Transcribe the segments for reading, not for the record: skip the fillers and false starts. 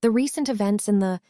The recent events in the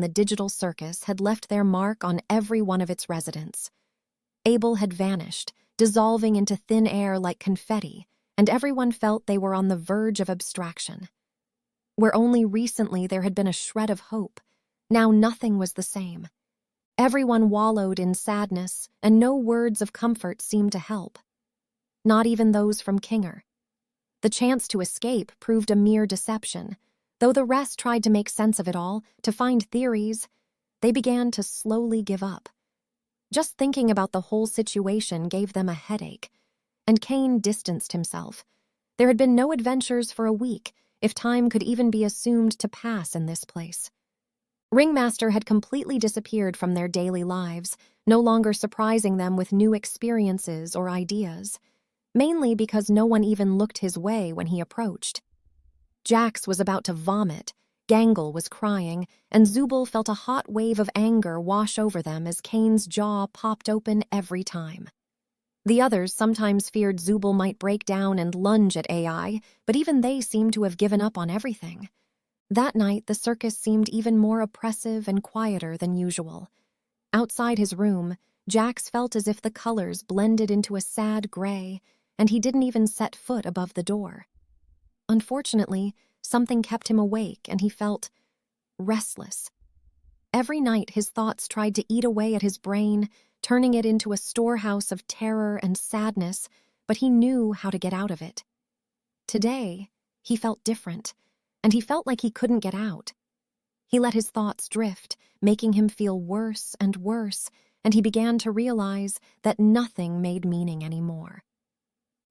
digital circus had left their mark on every one of its residents. Abel had vanished, dissolving into thin air like confetti, and everyone felt they were on the verge of abstraction. Where only recently there had been a shred of hope, now nothing was the same. Everyone wallowed in sadness, and no words of comfort seemed to help. Not even those from Kinger. The chance to escape proved a mere deception. Though the rest tried to make sense of it all, to find theories, they began to slowly give up. Just thinking about the whole situation gave them a headache, and Caine distanced himself. There had been no adventures for a week, if time could even be assumed to pass in this place. Ringmaster had completely disappeared from their daily lives, no longer surprising them with new experiences or ideas, mainly because no one even looked his way when he approached. Jax was about to vomit, Gangle was crying, and Zubul felt a hot wave of anger wash over them as Caine's jaw popped open every time. The others sometimes feared Zubul might break down and lunge at AI, but even they seemed to have given up on everything. That night, the circus seemed even more oppressive and quieter than usual. Outside his room, Jax felt as if the colors blended into a sad gray, and he didn't even set foot above the door. Unfortunately, something kept him awake, and he felt restless. Every night, his thoughts tried to eat away at his brain, turning it into a storehouse of terror and sadness, but he knew how to get out of it. Today, he felt different, and he felt like he couldn't get out. He let his thoughts drift, making him feel worse and worse, and he began to realize that nothing made meaning anymore.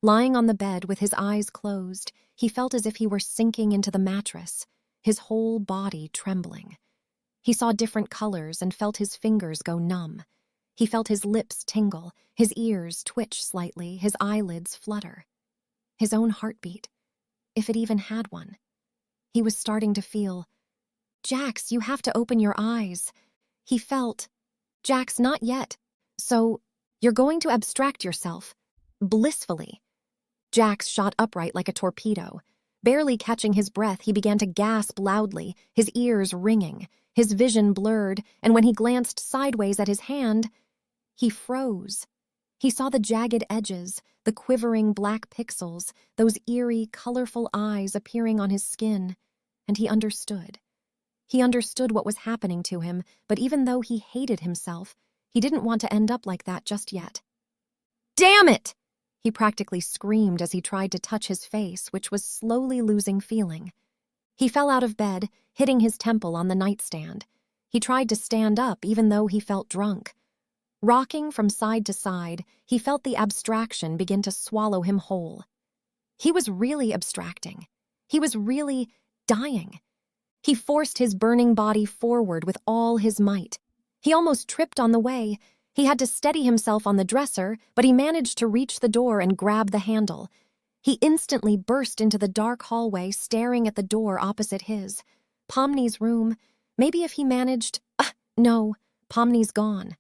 Lying on the bed with his eyes closed, he felt as if he were sinking into the mattress, his whole body trembling. He saw different colors and felt his fingers go numb. He felt his lips tingle, his ears twitch slightly, his eyelids flutter. His own heartbeat, if it even had one. He was starting to feel, "Jax, you have to open your eyes." He felt, "Jax, not yet. So, you're going to abstract yourself." Blissfully. Jax shot upright like a torpedo. Barely catching his breath, he began to gasp loudly, his ears ringing, his vision blurred, and when he glanced sideways at his hand, he froze. He saw the jagged edges, the quivering black pixels, those eerie, colorful eyes appearing on his skin, and he understood. He understood what was happening to him, but even though he hated himself, he didn't want to end up like that just yet. "Damn it!" he practically screamed as he tried to touch his face, which was slowly losing feeling. He fell out of bed, hitting his temple on the nightstand. He tried to stand up even though he felt drunk. Rocking from side to side, he felt the abstraction begin to swallow him whole. He was really abstracting. He was really dying. He forced his burning body forward with all his might. He almost tripped on the way. He had to steady himself on the dresser, but he managed to reach the door and grab the handle. He instantly burst into the dark hallway, staring at the door opposite his. Pomni's room. Maybe if he managed... No, Pomni's gone.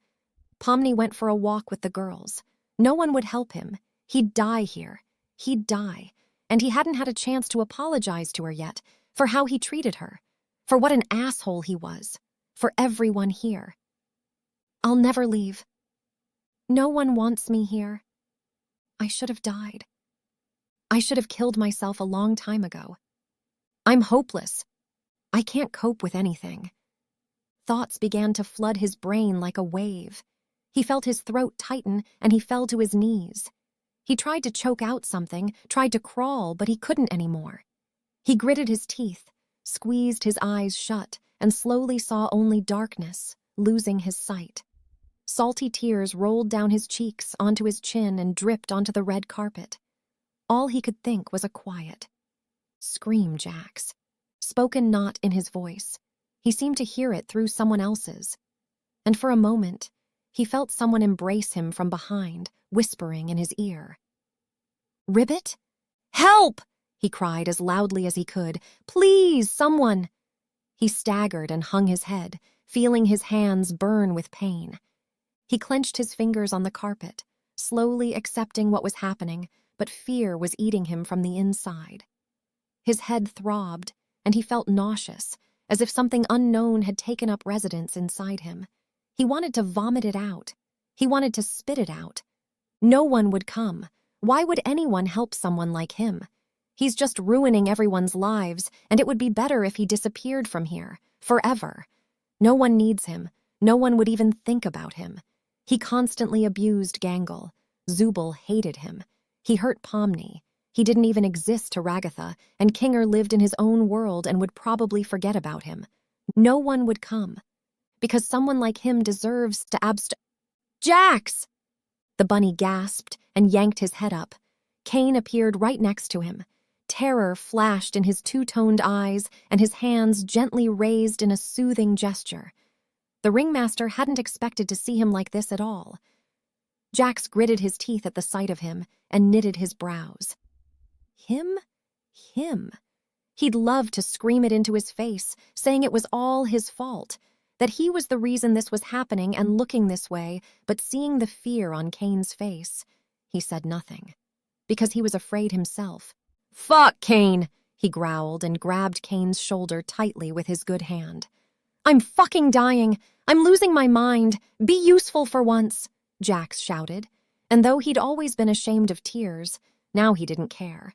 Pomni went for a walk with the girls. No one would help him. He'd die here. He'd die. And he hadn't had a chance to apologize to her yet, for how he treated her, for what an asshole he was, for everyone here. "I'll never leave. No one wants me here. I should have died. I should have killed myself a long time ago. I'm hopeless. I can't cope with anything." Thoughts began to flood his brain like a wave. He felt his throat tighten and he fell to his knees. He tried to choke out something, tried to crawl, but he couldn't anymore. He gritted his teeth, squeezed his eyes shut, and slowly saw only darkness, losing his sight. Salty tears rolled down his cheeks onto his chin and dripped onto the red carpet. All he could think was a quiet, "Scream, Jax," spoken not in his voice. He seemed to hear it through someone else's. And for a moment, he felt someone embrace him from behind, whispering in his ear. "Ribbit? Help!" he cried as loudly as he could. "Please, someone!" He staggered and hung his head, feeling his hands burn with pain. He clenched his fingers on the carpet, slowly accepting what was happening, but fear was eating him from the inside. His head throbbed, and he felt nauseous, as if something unknown had taken up residence inside him. He wanted to vomit it out. He wanted to spit it out. No one would come. Why would anyone help someone like him? He's just ruining everyone's lives, and it would be better if he disappeared from here, forever. No one needs him. No one would even think about him. He constantly abused Gangle. Zubul hated him. He hurt Pomni. He didn't even exist to Ragatha, and Kinger lived in his own world and would probably forget about him. No one would come, because someone like him deserves to Jax! The bunny gasped and yanked his head up. Caine appeared right next to him. Terror flashed in his two-toned eyes, and his hands gently raised in a soothing gesture. The ringmaster hadn't expected to see him like this at all. Jax gritted his teeth at the sight of him and knitted his brows. Him? He'd love to scream it into his face, saying it was all his fault, that he was the reason this was happening and looking this way, but seeing the fear on Caine's face, he said nothing, because he was afraid himself. "Fuck, Caine!" he growled and grabbed Caine's shoulder tightly with his good hand. "I'm fucking dying! I'm losing my mind! Be useful for once!" Jax shouted, and though he'd always been ashamed of tears, now he didn't care.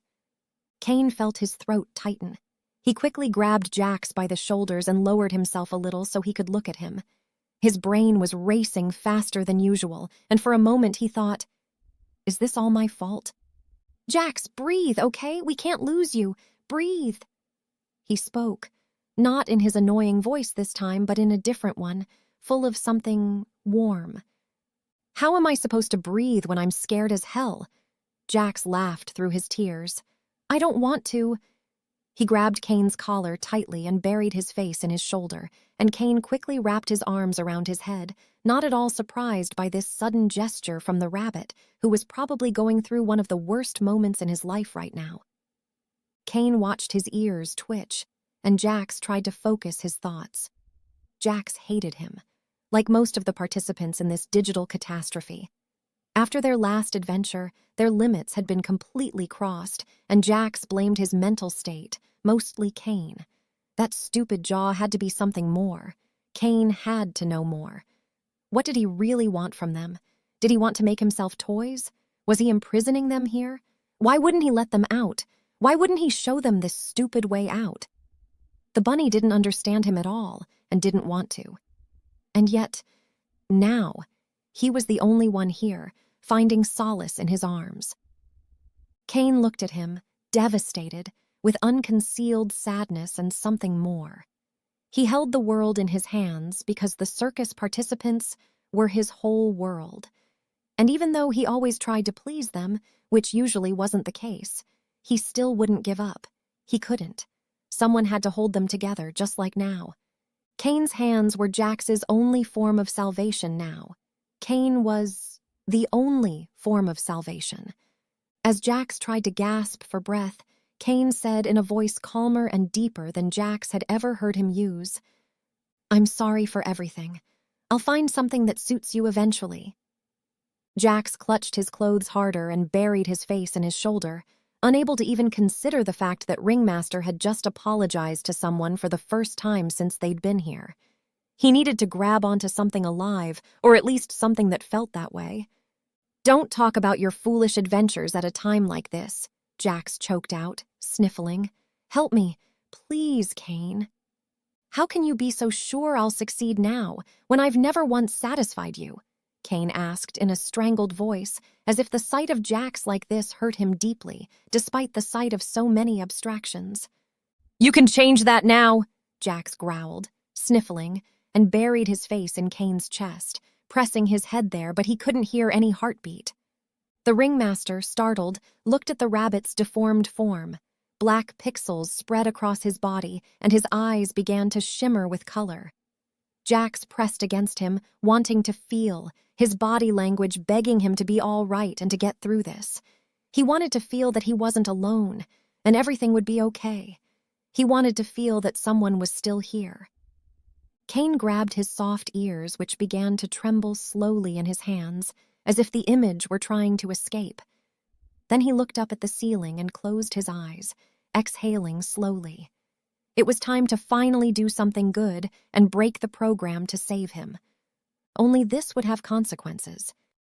Caine felt his throat tighten. He quickly grabbed Jax by the shoulders and lowered himself a little so he could look at him. His brain was racing faster than usual, and for a moment he thought, "Is this all my fault?" "Jax, breathe, okay? We can't lose you. Breathe." He spoke, not in his annoying voice this time, but in a different one, full of something warm. "How am I supposed to breathe when I'm scared as hell?" Jax laughed through his tears. "I don't want to." He grabbed Caine's collar tightly and buried his face in his shoulder, and Caine quickly wrapped his arms around his head, not at all surprised by this sudden gesture from the rabbit, who was probably going through one of the worst moments in his life right now. Caine watched his ears twitch, and Jax tried to focus his thoughts. Jax hated him, like most of the participants in this digital catastrophe. After their last adventure, their limits had been completely crossed, and Jax blamed his mental state, mostly Caine. That stupid jaw had to be something more. Caine had to know more. What did he really want from them? Did he want to make himself toys? Was he imprisoning them here? Why wouldn't he let them out? Why wouldn't he show them this stupid way out? The bunny didn't understand him at all, and didn't want to. And yet, now, he was the only one here, finding solace in his arms. Caine looked at him, devastated, with unconcealed sadness and something more. He held the world in his hands because the circus participants were his whole world. And even though he always tried to please them, which usually wasn't the case, he still wouldn't give up. He couldn't. Someone had to hold them together, just like now. Caine's hands were Jax's only form of salvation now. Caine was the only form of salvation. As Jax tried to gasp for breath, Caine said in a voice calmer and deeper than Jax had ever heard him use, "I'm sorry for everything. I'll find something that suits you eventually." Jax clutched his clothes harder and buried his face in his shoulder, unable to even consider the fact that Ringmaster had just apologized to someone for the first time since they'd been here. He needed to grab onto something alive, or at least something that felt that way. "Don't talk about your foolish adventures at a time like this," Jax choked out, sniffling. "Help me, please, Caine." "How can you be so sure I'll succeed now, when I've never once satisfied you?" Caine asked in a strangled voice, as if the sight of Jax like this hurt him deeply, despite the sight of so many abstractions. "You can change that now," Jax growled, sniffling, and buried his face in Caine's chest, pressing his head there, but he couldn't hear any heartbeat. The ringmaster, startled, looked at the rabbit's deformed form. Black pixels spread across his body, and his eyes began to shimmer with color. Jax pressed against him, wanting to feel, his body language begging him to be all right and to get through this. He wanted to feel that he wasn't alone, and everything would be okay. He wanted to feel that someone was still here. Caine grabbed his soft ears, which began to tremble slowly in his hands, as if the image were trying to escape. Then he looked up at the ceiling and closed his eyes, exhaling slowly. It was time to finally do something good and break the program to save him. Only this would have consequences.